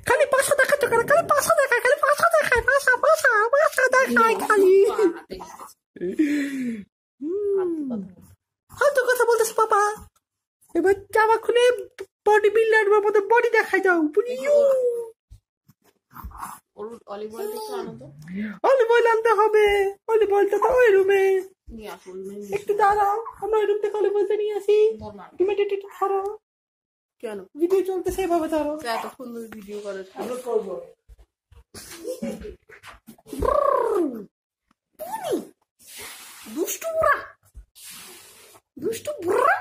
খালি পাশা দেখাচ্ছ কেন? খালি পাশা দেখায়, খালি পাশা দেখায়, পাশা পাশা পাশা দেখায় খালি। হয়তো কথা বলতেছে পাপা। এবার জামা খুলে বডি বিল্ডার মতো বডি দেখাই দাও। অলিভ অয়েল আনতে হবে। অলিভ অয়েলটা তো ওই রুমে। একটু দাঁড়াও, আমরা ওই রুম থেকে অলিভ অয়েলটা নিয়ে আসি। তুমি একটু ধরো। কেন ভিডিও চলতেছে এভাবে ধরো। এতক্ষণ ধরে ভিডিও করে দুষ্টু বুড়া, দুষ্টু বুড়া।